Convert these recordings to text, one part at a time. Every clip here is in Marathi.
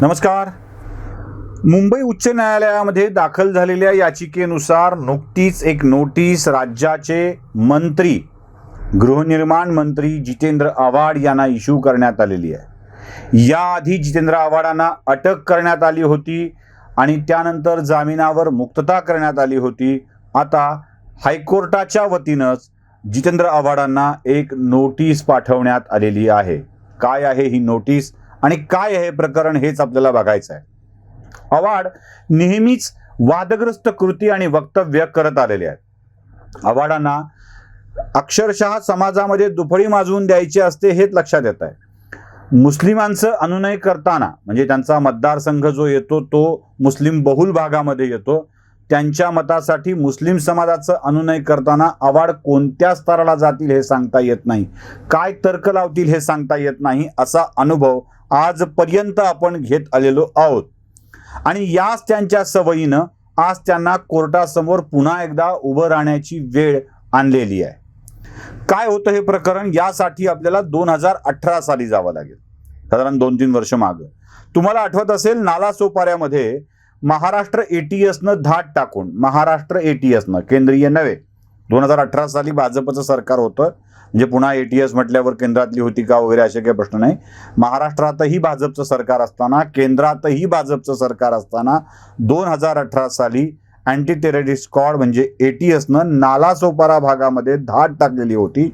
नमस्कार. मुंबई उच्च न्यायालयामध्ये दाखल झालेल्या याचिकेनुसार नुकतीच एक नोटीस राज्याचे मंत्री गृहनिर्माण मंत्री जितेंद्र आव्हाड यांना इश्यू करण्यात आलेली आहे. याआधी जितेंद्र आव्हाडांना अटक करण्यात आली होती आणि त्यानंतर जामिनावर मुक्तता करण्यात आली होती. आता हायकोर्टाच्या वतीनंच जितेंद्र आव्हाडांना एक नोटीस पाठवण्यात आलेली आहे. काय आहे ही नोटीस आणि काय आहे प्रकरण हेच आपल्याला बघायचं आहे. आव्हाड नेहमीच वादग्रस्त कृती आणि वक्तव्य करत आलेले आहेत. आव्हाडांना अक्षरशः समाजामध्ये दुफळी माजवून द्यायची असते हेच लक्षात येत आहे. मुस्लिमांचं अनुनय करताना म्हणजे त्यांचा मतदारसंघ जो येतो तो मुस्लिम बहुल भागामध्ये येतो. त्यांच्या मतासाठी मुस्लिम समाजाचं अनुनय करताना आव्हाड कोणत्या स्तराला जातील हे सांगता येत नाही. काय तर्क लावतील हे सांगता येत नाही. असा अनुभव आजपर्यंत आपण घेत आलेलो आहोत आणि याच त्यांच्या सवयीनं आज त्यांना कोर्टासमोर पुन्हा एकदा उभं राहण्याची वेळ आणलेली आहे. काय होतं हे प्रकरण यासाठी आपल्याला 2018 साली जावं लागेल, साधारण 2-3 वर्ष मागं. तुम्हाला आठवत असेल नालासोपाऱ्यामध्ये महाराष्ट्र एटीएसनं धाड टाकून, महाराष्ट्र एटीएसनं केंद्रीय नव्हे, 2018 साली भाजपचं सरकार होतं. म्हणजे पुन्हा एटीएस म्हटल्यावर केंद्रातली होती का वगैरे असे काही प्रश्न नाही. महाराष्ट्रातही भाजपचं सरकार असताना, केंद्रातही भाजपचं सरकार असताना 2018 साली अँटी टेररिस्ट स्क्वॉड म्हणजे एटीएसनं नालासोपारा भागामध्ये धाड टाकलेली होती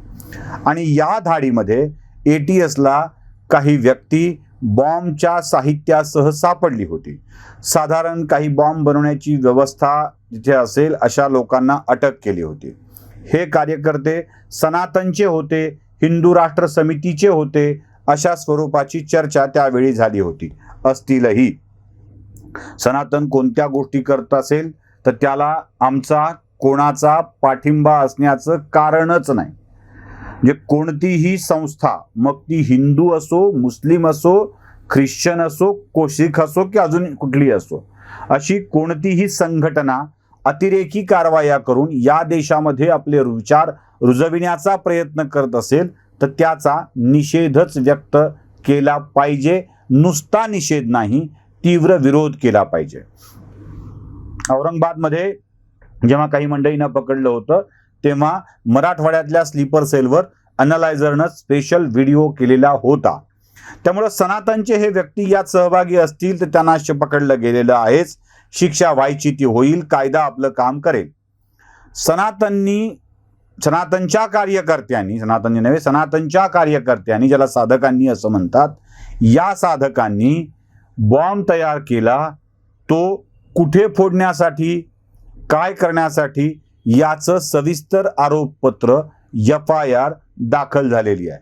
आणि या धाडीमध्ये एटीएसला काही व्यक्ती बॉम्बच्या साहित्यासह सापडली होती. साधारण काही बॉम्ब बनवण्याची व्यवस्था जिथे असेल अशा लोकांना अटक केली होती. हे कार्यकर्ते सनातनचे होते, हिंदू राष्ट्र समितीचे होते, अशा स्वरूपाची चर्चा त्यावेळी झाली होती. असतीलही. सनातन कोणत्या गोष्टी करत असेल तर त्याला आमचा कोणाचा पाठिंबा असण्याचं कारणच नाही. म्हणजे कोणतीही संस्था, मग ती हिंदू असो, मुस्लिम असो, ख्रिश्चन असो, शीख असो की अजून कुठली असो, अशी कोणतीही संघटना अतिरेकी कारवाया करून या देशामध्ये आपले विचार रुजविण्याचा प्रयत्न करत असेल तर त्याचा निषेधच व्यक्त केला पाहिजे. नुसता निषेध नाही, तीव्र विरोध केला पाहिजे. औरंगाबादमध्ये जेव्हा काही मंडळींना पकडलं होतं तेव्हा मराठवाड्यातल्या स्लीपर सेलवर अनालायझरनं स्पेशल व्हिडिओ केलेला होता. त्यामुळे सनातनचे हे व्यक्ती यात सहभागी असतील तर त्यांना पकडलं गेलेलं आहेच. शिक्षा व्हायची ती होईल, कायदा आपलं काम करेल. सनातनच्या कार्यकर्त्यांनी ज्याला साधकांनी असं म्हणतात, या साधकांनी बॉम्ब तयार केला. तो कुठे फोडण्यासाठी, काय करण्यासाठी याचं सविस्तर आरोपपत्र FIR दाखल झालेली आहे.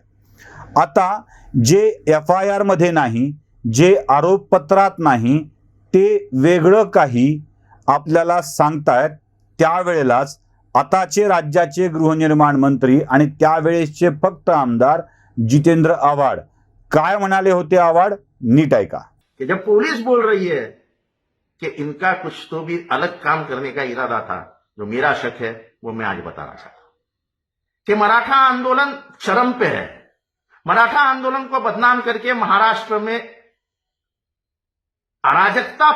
आता जे FIR मध्ये नाही, जे आरोपपत्रात नाही, ते वेगळं काही आपल्याला सांगतायत. त्यावेळेलाच आताचे राज्याचे गृहनिर्माण मंत्री आणि त्यावेळेसचे फक्त आमदार जितेंद्र आव्हाड काय म्हणाले होते. आव्हाड नीट ऐका. कि जब पुलिस बोल रही है कि इनका कुछ तो भी अलग काम करने का इरादा था, जो मेरा शक है वो मैं आज बताना चाहता हूं कि मराठा आंदोलन चरम पे है. मराठा आंदोलन को बदनाम करके महाराष्ट्र में अराजकता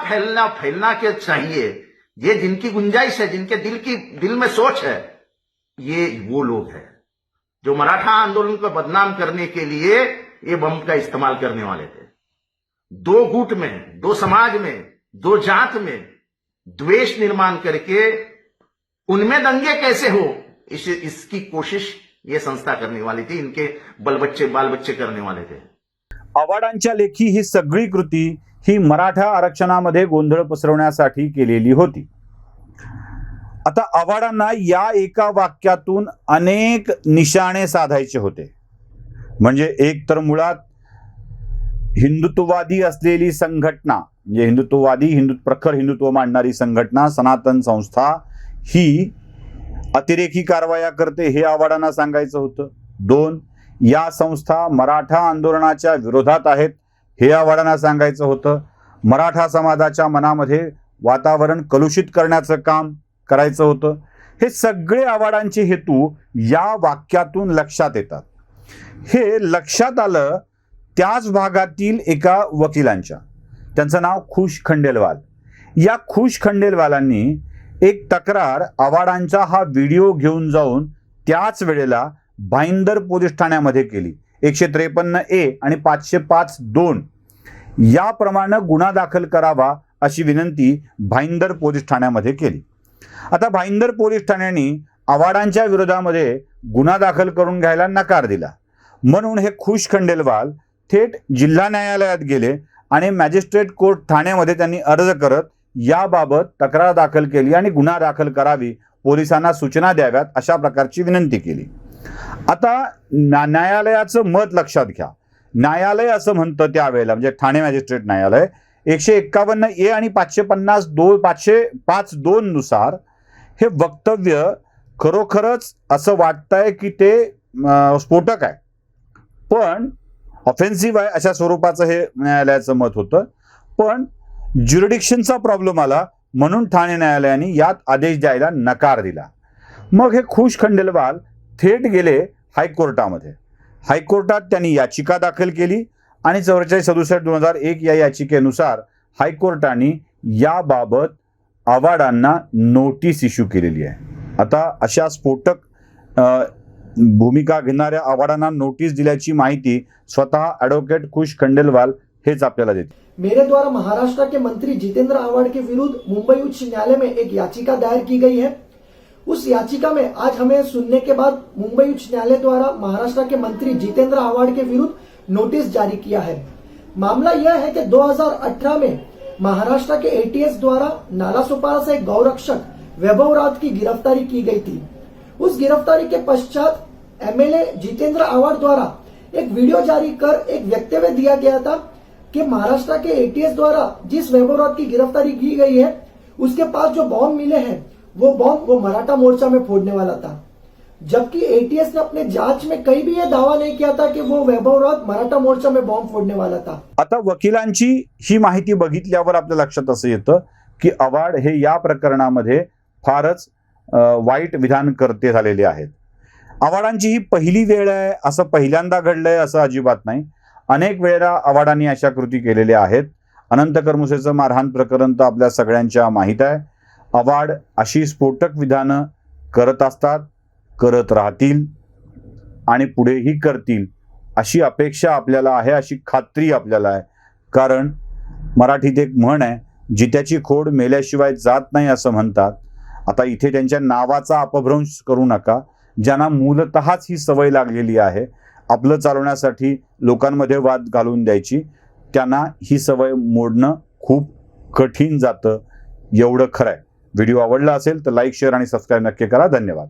फैलना के चाहिए, ये जिनकी गुंजाइश है, जिनके दिल में सोच है, ये वो लोग हैं जो मराठा आंदोलन को बदनाम करने के लिए ये बम का इस्तेमाल करने वाले थे. दो गुट में, दो समाज में, दो जात में द्वेष निर्माण करके उनमें दंगे कैसे हो, इसकी कोशिश ये संस्था करने वाली थी. इनके बाल बच्चे करने वाले थे. आव्हाडांच्या लेखी ही सगळी कृती ही मराठा आरक्षणामध्ये गोंधळ पसरवण्यासाठी केलेली होती. आता आव्हाडांना या एका वाक्यातून अनेक निशाणे साधायचे होते. म्हणजे एक तर मुळात हिंदुत्ववादी असलेली संघटना, म्हणजे प्रखर हिंदुत्व मांडणारी संघटना सनातन संस्था ही अतिरेकी कारवाया करते हे आव्हाडांना सांगायचं होतं. 2, या संस्था मराठा आंदोलनाच्या विरोधात आहेत हे आव्हाडांना सांगायचं होतं. मराठा समाजाच्या मनामध्ये वातावरण कलुषित करण्याचं काम करायचं होतं. हे सगळे आव्हाडांचे हेतू या वाक्यातून लक्षात येतात. हे लक्षात आलं त्याच भागातील एका वकिलांच्या, त्यांचं नाव खुश खंडेलवाल. या खुश खंडेलवालांनी एक तक्रार आव्हाडांचा हा व्हिडिओ घेऊन जाऊन त्याच वेळेला भाईंदर पोलीस ठाण्यामध्ये केली. 153A आणि 505(2) याप्रमाणे गुन्हा दाखल करावा अशी विनंती भाईंदर पोलीस ठाण्यामध्ये केली. आता भाईंदर पोलीस ठाण्याने आव्हाडांच्या विरोधामध्ये गुन्हा दाखल करून घ्यायला नकार दिला. म्हणून हे खुश खंडेलवाल थेट जिल्हा न्यायालयात गेले आणि मॅजिस्ट्रेट कोर्ट ठाण्यामध्ये त्यांनी अर्ज करत याबाबत तक्रार दाखल केली आणि गुन्हा दाखल करावी, पोलिसांना सूचना द्याव्यात अशा प्रकारची विनंती केली. आता न्यायालयाचं मत लक्षात घ्या. न्यायालय असं म्हणतं त्यावेळेला, म्हणजे ठाणे मॅजिस्ट्रेट न्यायालय 151A आणि 505(2) नुसार हे वक्तव्य खरोखरच असं वाटतंय की ते स्फोटक आहे, पण ऑफेन्सिव्ह आहे अशा स्वरूपाचं हे न्यायालयाचं मत होतं. पण ज्युरिडिक्शनचा प्रॉब्लेम आला म्हणून ठाणे न्यायालयाने यात आदेश द्यायला नकार दिला. मग हे खुश खंडेलवाल थेट गेले हायकोर्टामध्ये. हायकोर्टात त्यांनी याचिका दाखल केली आणि 4467/2001 या याचिकेनुसार हायकोर्टाने याबाबत आव्हाडांना नोटीस इश्यू केलेली आहे. आता अशा स्फोटक भूमिका घेणाऱ्या आव्हाडांना नोटीस दिल्याची माहिती स्वतः ॲडव्होकेट खुश खंडेलवाल हेच आपल्याला देते. मेरे द्वारा महाराष्ट्र के मंत्री जितेंद्र आव्हाड के विरुद्ध मुंबई उच्च न्यायालय में एक याचिका दायर की गई है. उस याचिका में आज हमें सुनने के बाद मुंबई उच्च न्यायालय द्वारा महाराष्ट्र के मंत्री जितेंद्र आव्हाड के विरुद्ध नोटिस जारी किया है. मामला यह है कि 2018 में महाराष्ट्र के एटीएस द्वारा नालासोपारा से एक गौरक्षक वैभव राउत की गिरफ्तारी की गई थी. उस गिरफ्तारी के पश्चात एमएलए जितेंद्र आव्हाड द्वारा एक वीडियो जारी कर एक वक्तव्य दिया गया था कि महाराष्ट्र के एटीएस द्वारा जिस वैभव राउत की गिरफ्तारी की गई है उसके पास जो बॉम्ब मिले हैं वो बॉम्ब वो मराठा मोर्चा में फोड़ने वाला था. जबकि एटीएस ने अपने जांच में कहीं भी यह दावा नहीं किया था कि वो वैभव राउत मराठा मोर्चा में बॉम्ब फोड़ने वाला था. आता वकिलांची ही माहिती बघितल्यावर आपल्या लक्षात असं येतं की आव्हाड हे या प्रकरणामध्ये फारच वाईट विधानकर्ते झालेले आहेत. आव्हाडांची ही पहिली वेळ आहे असं पहिल्यांदा घडलंय असं अजिबात नाही. अनेक वेळा आव्हाडांनी अशा कृती केलेल्या आहेत. अनंत करमुसेचं मारहाण प्रकरण तर आपल्या सगळ्यांच्या माहीत आहे. आव्हाड अशी स्फोटक विधानं करत असतात, करत राहतील आणि पुढेही करतील अशी अपेक्षा आपल्याला आहे, अशी खात्री आपल्याला आहे. कारण मराठीत एक म्हण आहे, जित्याची खोड मेल्याशिवाय जात नाही असं म्हणतात. आता इथे त्यांच्या नावाचा अपभ्रंश करू नका. ज्यांना मूलतःच ही सवय लागलेली आहे आपलं चालवण्यासाठी लोकांमध्ये वाद घालून द्यायची, त्यांना ही सवय मोडणं खूप कठीण जातं, एवढं खरं आहे. व्हिडिओ आवडला असेल तर लाईक, शेअर आणि सबस्क्राईब नक्की करा. धन्यवाद.